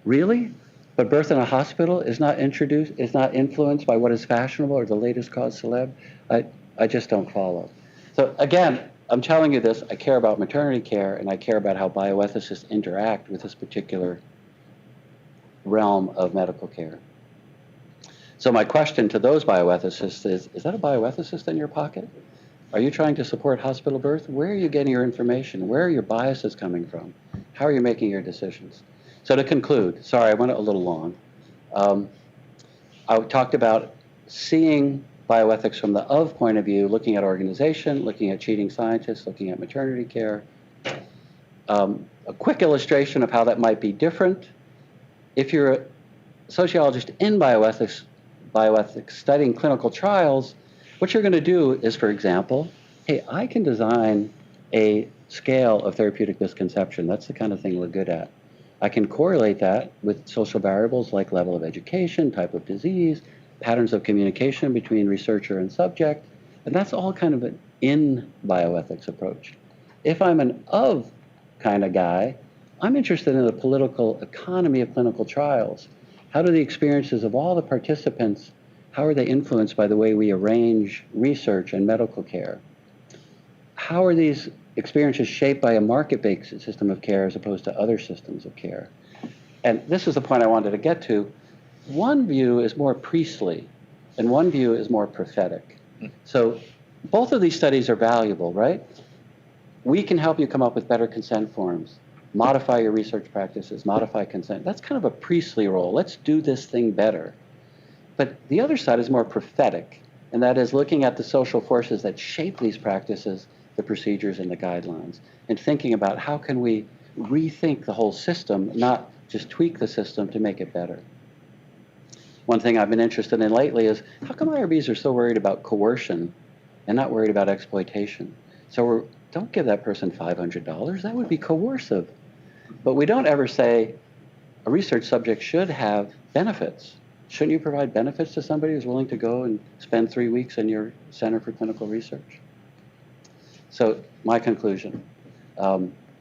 Really? But birth in a hospital is not influenced by what is fashionable or the latest cause celeb? I just don't follow. So again, I'm telling you this, I care about maternity care, and I care about how bioethicists interact with this particular realm of medical care. So my question to those bioethicists is that a bioethicist in your pocket? Are you trying to support hospital birth? Where are you getting your information? Where are your biases coming from? How are you making your decisions? So to conclude, sorry, I went a little long. I talked about seeing bioethics from the of point of view, looking at organization, looking at cheating scientists, looking at maternity care. A quick illustration of how that might be different. If you're a sociologist in bioethics studying clinical trials, what you're going to do is, for example, hey, I can design a scale of therapeutic misconception. That's the kind of thing we're good at. I can correlate that with social variables like level of education, type of disease, patterns of communication between researcher and subject, and that's all kind of an in bioethics approach. If I'm an of kind of guy, I'm interested in the political economy of clinical trials. How do the experiences of all the participants, how are they influenced by the way we arrange research and medical care? How are these experiences shaped by a market-based system of care as opposed to other systems of care? And this is the point I wanted to get to. One view is more priestly, and one view is more prophetic. So both of these studies are valuable, right? We can help you come up with better consent forms, modify your research practices, modify consent. That's kind of a priestly role. Let's do this thing better. But the other side is more prophetic, and that is looking at the social forces that shape these practices, the procedures and the guidelines, and thinking about how can we rethink the whole system, not just tweak the system to make it better. One thing I've been interested in lately is how come IRBs are so worried about coercion and not worried about exploitation? So don't give that person $500. That would be coercive. But we don't ever say a research subject should have benefits. Shouldn't you provide benefits to somebody who's willing to go and spend 3 weeks in your Center for Clinical Research? So my conclusion,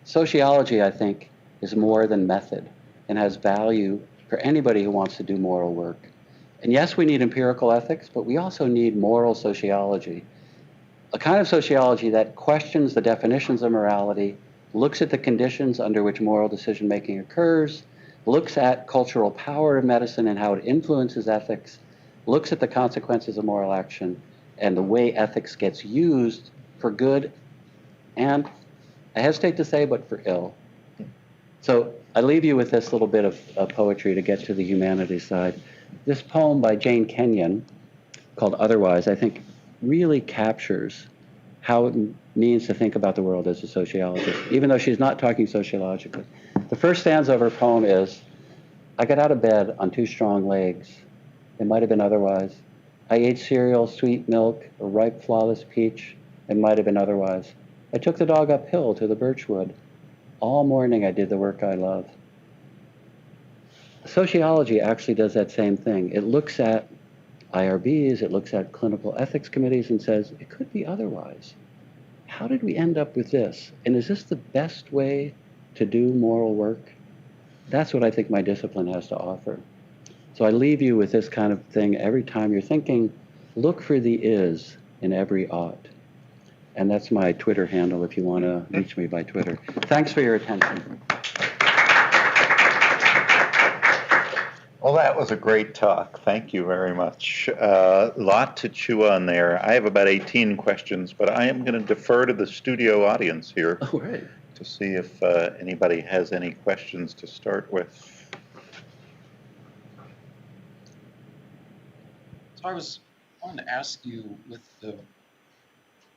sociology, I think, is more than method and has value for anybody who wants to do moral work. And yes, we need empirical ethics, but we also need moral sociology, a kind of sociology that questions the definitions of morality, looks at the conditions under which moral decision-making occurs, looks at cultural power of medicine and how it influences ethics, looks at the consequences of moral action and the way ethics gets used for good and, I hesitate to say, but for ill. So I leave you with this little bit of poetry to get to the humanities side. This poem by Jane Kenyon called Otherwise, I think really captures how it means to think about the world as a sociologist, even though she's not talking sociologically. The first stanza of her poem is, I got out of bed on 2 strong legs. It might have been otherwise. I ate cereal, sweet milk, a ripe, flawless peach. It might have been otherwise. I took the dog uphill to the birchwood. All morning I did the work I love. Sociology actually does that same thing. It looks at IRBs, it looks at clinical ethics committees and says, it could be otherwise. How did we end up with this? And is this the best way to do moral work? That's what I think my discipline has to offer. So I leave you with this kind of thing every time you're thinking, look for the is in every ought. And that's my Twitter handle if you want to reach me by Twitter. Thanks for your attention. Well, that was a great talk. Thank you very much. Lot to chew on there. I have about 18 questions, but I am going to defer to the studio audience here Oh, right. to see if anybody has any questions to start with. So I wanted to ask you, with the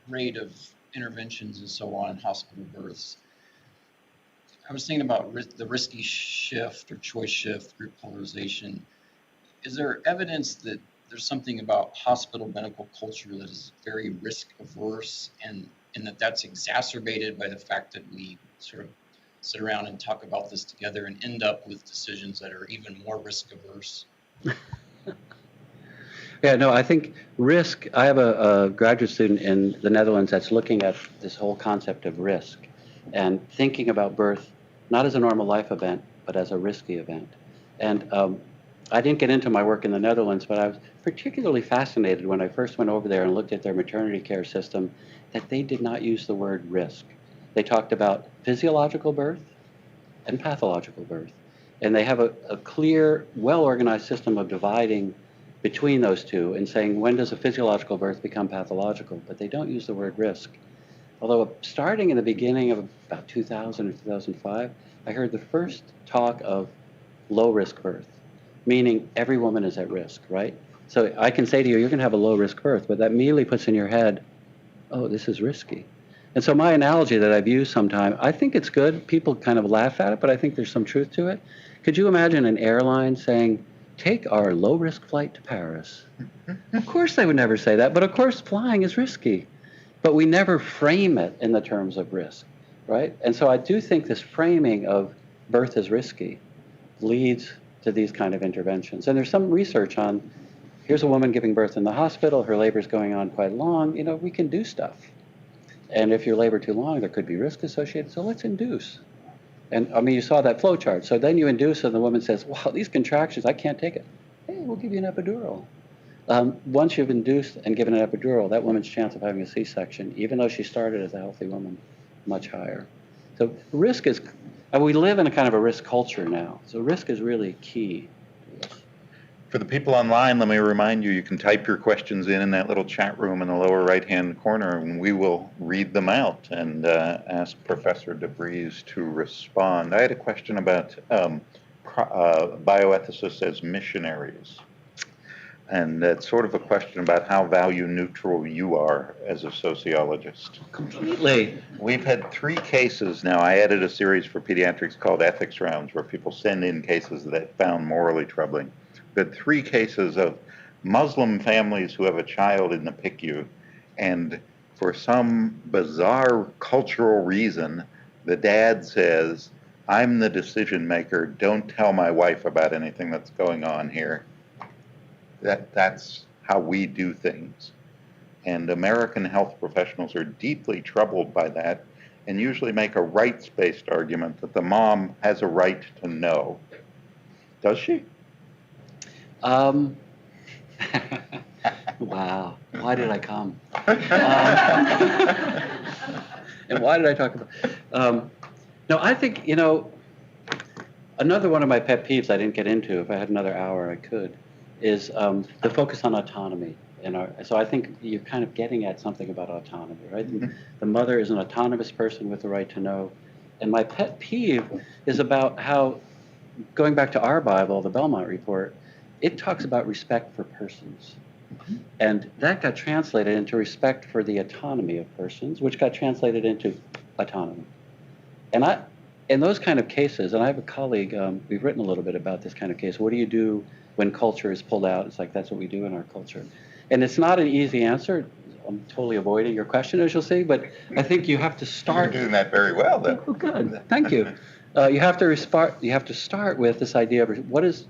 rate of interventions and so on in hospital births, I was thinking about the risky shift or choice shift, group polarization. Is there evidence that there's something about hospital medical culture that is very risk averse, and that's exacerbated by the fact that we sort of sit around and talk about this together and end up with decisions that are even more risk averse? Yeah, no, I think risk, I have a graduate student in the Netherlands that's looking at this whole concept of risk and thinking about birth not as a normal life event, but as a risky event. And I didn't get into my work in the Netherlands, but I was particularly fascinated when I first went over there and looked at their maternity care system that they did not use the word risk. They talked about physiological birth and pathological birth. And they have a clear, well-organized system of dividing between those two and saying, when does a physiological birth become pathological? But they don't use the word risk. Although starting in the beginning of about 2000 or 2005, I heard the first talk of low-risk birth, meaning every woman is at risk, right? So I can say to you, you're going to have a low-risk birth, but that immediately puts in your head, oh, this is risky. And so my analogy that I've used sometime, I think it's good. People kind of laugh at it, but I think there's some truth to it. Could you imagine an airline saying, take our low-risk flight to Paris? Of course they would never say that, but of course flying is risky. But we never frame it in the terms of risk, right? And so I do think this framing of birth as risky leads to these kind of interventions. And there's some research on, here's a woman giving birth in the hospital, her labor's going on quite long, you know, we can do stuff. And if your labor too long, there could be risk associated, so let's induce. And I mean, you saw that flow chart. So then you induce and the woman says, wow, these contractions, I can't take it. Hey, we'll give you an epidural. Once you've induced and given an epidural, that woman's chance of having a C-section, even though she started as a healthy woman, much higher. So risk is, and we live in a kind of a risk culture now. So risk is really key to this. For the people online, let me remind you, you can type your questions in that little chat room in the lower right-hand corner, and we will read them out and ask Professor Devries to respond. I had a question about bioethicists as missionaries. And that's sort of a question about how value neutral you are as a sociologist. Completely. We've had 3 cases now. I added a series for pediatrics called Ethics Rounds, where people send in cases that they found morally troubling. We've had 3 cases of Muslim families who have a child in the PICU, and for some bizarre cultural reason, the dad says, I'm the decision maker, don't tell my wife about anything that's going on here. That's how we do things. And American health professionals are deeply troubled by that and usually make a rights-based argument that the mom has a right to know. Does she? Wow. Why did I come? And why did I talk about? No, I think, you know, another one of my pet peeves I didn't get into, if I had another hour, I could, is the focus on autonomy. So I think you're kind of getting at something about autonomy, right? Mm-hmm. The mother is an autonomous person with the right to know. And my pet peeve is about how, going back to our Bible, the Belmont Report, it talks about respect for persons. Mm-hmm. And that got translated into respect for the autonomy of persons, which got translated into autonomy. And in those kind of cases, and I have a colleague, we've written a little bit about this kind of case. What do you do when culture is pulled out? It's like, that's what we do in our culture. And it's not an easy answer. I'm totally avoiding your question, as you'll see, but I think you have to start. You're doing that very well, then. Oh, good. Thank you. You have to start with this idea of what is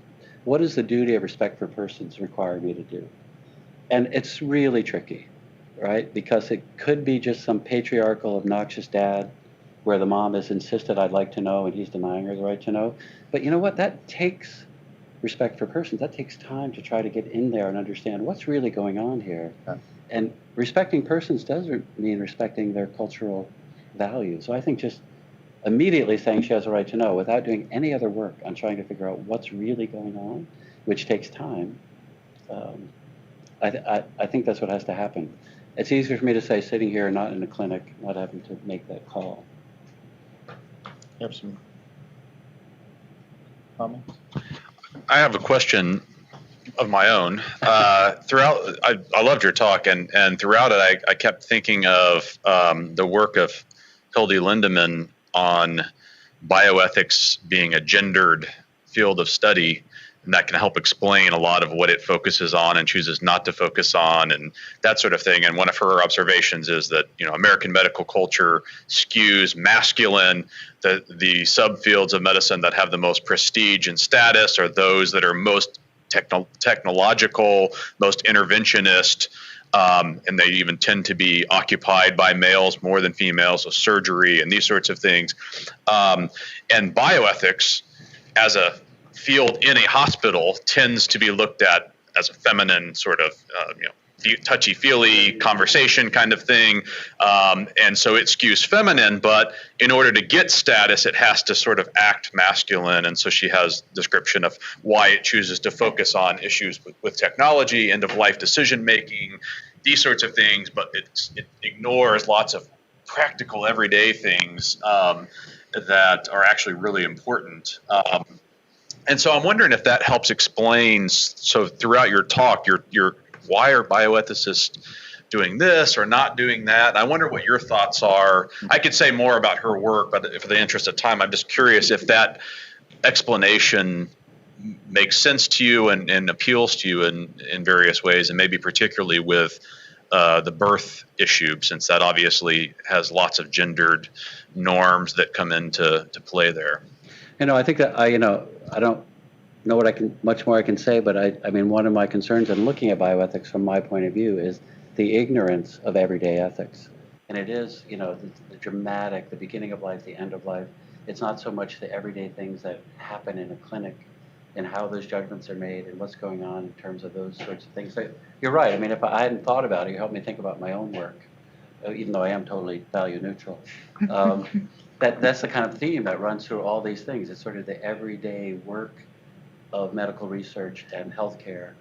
the duty of respect for persons require me to do? And it's really tricky, right? Because it could be just some patriarchal, obnoxious dad where the mom has insisted, I'd like to know, and he's denying her the right to know. But you know what? That takes respect for persons, that takes time to try to get in there and understand what's really going on here. And respecting persons does mean respecting their cultural values. So I think just immediately saying she has a right to know without doing any other work on trying to figure out what's really going on, which takes time, I think that's what has to happen. It's easier for me to say sitting here, not in a clinic, not having to make that call. You have some comments? I have a question of my own. Throughout, I loved your talk, and throughout it, I kept thinking of the work of Hilde Lindemann on bioethics being a gendered field of study, and that can help explain a lot of what it focuses on and chooses not to focus on, and that sort of thing. And one of her observations is that, you know, American medical culture skews masculine. The subfields of medicine that have the most prestige and status are those that are most technological, most interventionist, and they even tend to be occupied by males more than females, so surgery and these sorts of things. And bioethics, as a field in a hospital, tends to be looked at as a feminine sort of, touchy-feely conversation kind of thing. And so it skews feminine, but in order to get status, it has to sort of act masculine. And so she has a description of why it chooses to focus on issues with technology, end-of-life decision-making, these sorts of things, but it ignores lots of practical everyday things that are actually really important. And so I'm wondering if that helps explain, so throughout your talk, your why are bioethicists doing this or not doing that? And I wonder what your thoughts are. I could say more about her work, but for the interest of time, I'm just curious if that explanation makes sense to you and appeals to you in various ways, and maybe particularly with the birth issue, since that obviously has lots of gendered norms that come into play there. I think that I don't know what much more I can say, but I mean, one of my concerns in looking at bioethics from my point of view is the ignorance of everyday ethics. And it is, the dramatic, the beginning of life, the end of life. It's not so much the everyday things that happen in a clinic and how those judgments are made and what's going on in terms of those sorts of things. So you're right. I mean, if I hadn't thought about it, you helped me think about my own work, even though I am totally value neutral. That's the kind of theme that runs through all these things. It's sort of the everyday work of medical research and healthcare.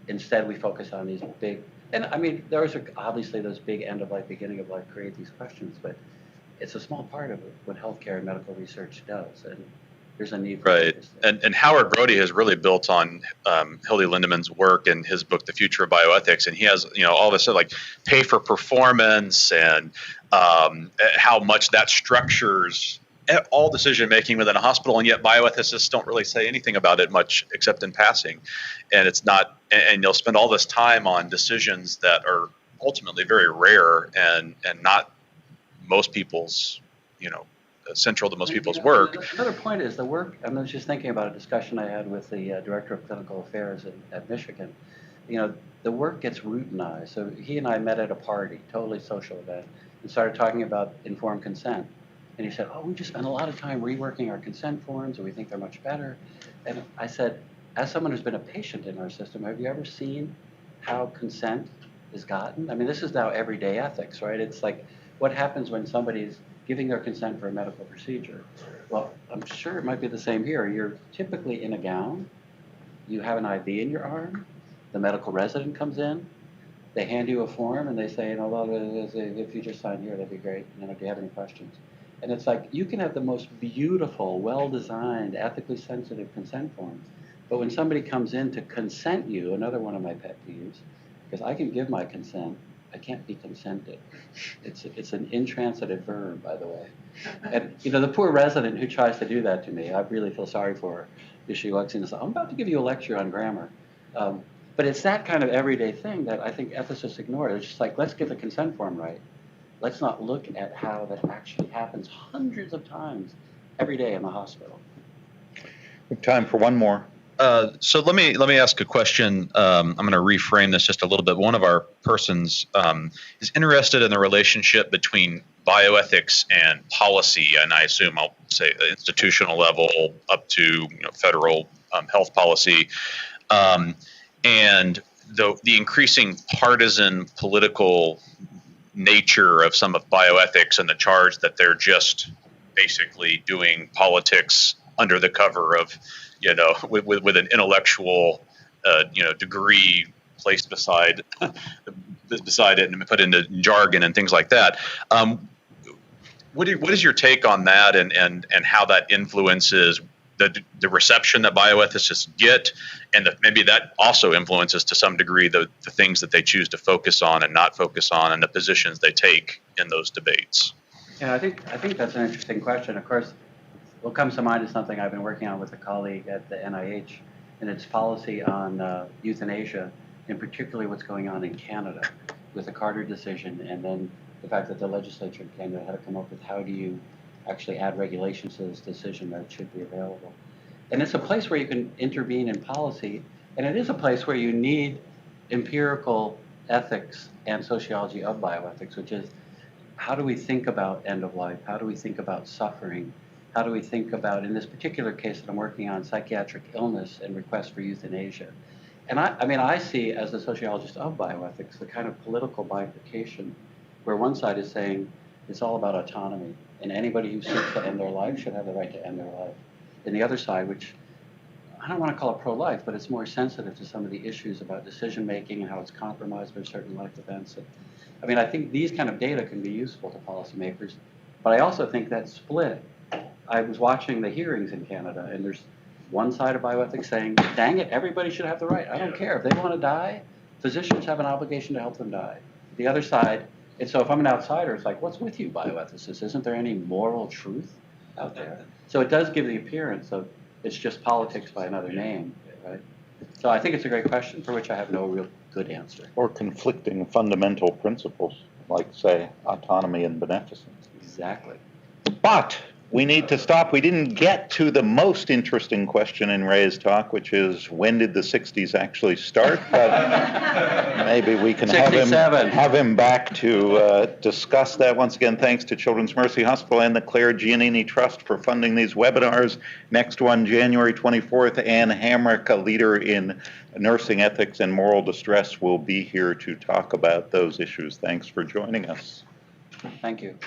Instead, we focus on these big, and I mean, those are obviously those big end of life, beginning of life create these questions, but it's a small part of what healthcare and medical research does, and there's a need for right. And Howard Brody has really built on Hilde Lindemann's work in his book, The Future of Bioethics, and he has, all this like pay for performance and how much that structures all decision making within a hospital, and yet bioethicists don't really say anything about it much except in passing. And it's not, and you'll spend all this time on decisions that are ultimately very rare and not most people's, central to most people's work. Another point is the work. I was just thinking about a discussion I had with the director of clinical affairs at Michigan. The work gets routinized. So he and I met at a party, totally social event, and started talking about informed consent. And he said, we just spent a lot of time reworking our consent forms, and we think they're much better. And I said, as someone who's been a patient in our system, have you ever seen how consent is gotten? I mean, this is now everyday ethics, right? It's like, what happens when somebody's giving their consent for a medical procedure? Well, I'm sure it might be the same here. You're typically in a gown. You have an IV in your arm. The medical resident comes in. They hand you a form, and they say, if you just sign here, that'd be great. Do you have any questions? And it's like, you can have the most beautiful, well-designed, ethically sensitive consent forms, but when somebody comes in to consent you, another one of my pet peeves, because I can give my consent, I can't be consented. It's an intransitive verb, by the way. And, the poor resident who tries to do that to me, I really feel sorry for her. Because she walks in and says, I'm about to give you a lecture on grammar. But it's that kind of everyday thing that I think ethicists ignore. It's just like, let's get the consent form right. Let's not look at how that actually happens hundreds of times every day in the hospital. We have time for one more. So let me ask a question. I'm going to reframe this just a little bit. One of our persons is interested in the relationship between bioethics and policy, and I assume I'll say institutional level up to federal health policy, and the increasing partisan political nature of some of bioethics and the charge that they're just basically doing politics under the cover of, with an intellectual, degree placed beside it and put into jargon and things like that. What is your take on that, and how that influences the reception that bioethicists get, and maybe that also influences to some degree the things that they choose to focus on and not focus on, and the positions they take in those debates? Yeah, I think that's an interesting question. Of course, what comes to mind is something I've been working on with a colleague at the NIH, and it's policy on euthanasia, and particularly what's going on in Canada with the Carter decision, and then the fact that the legislature in Canada had to come up with how do you actually add regulations to this decision that it should be available. And it's a place where you can intervene in policy, and it is a place where you need empirical ethics and sociology of bioethics, which is how do we think about end of life? How do we think about suffering? How do we think about, in this particular case that I'm working on, psychiatric illness and requests for euthanasia? And I see, as a sociologist of bioethics, the kind of political bifurcation where one side is saying it's all about autonomy, and anybody who seeks to end their life should have the right to end their life. And the other side, which I don't want to call it pro-life, but it's more sensitive to some of the issues about decision-making and how it's compromised by certain life events. And, I think these kind of data can be useful to policymakers, but I also think that split. I was watching the hearings in Canada, and there's one side of bioethics saying, dang it, everybody should have the right. I don't care. If they want to die, physicians have an obligation to help them die. The other side, and so if I'm an outsider, it's like, what's with you, bioethicists? Isn't there any moral truth out there? So it does give the appearance of it's just politics by another name, right? So I think it's a great question for which I have no real good answer. Or conflicting fundamental principles, like, say, autonomy and beneficence. Exactly. But we need to stop. We didn't get to the most interesting question in Ray's talk, which is, when did the 60s actually start? But maybe we can have him back to discuss that. Once again, thanks to Children's Mercy Hospital and the Claire Giannini Trust for funding these webinars. Next one, January 24th, Ann Hamrick, a leader in nursing ethics and moral distress, will be here to talk about those issues. Thanks for joining us. Thank you.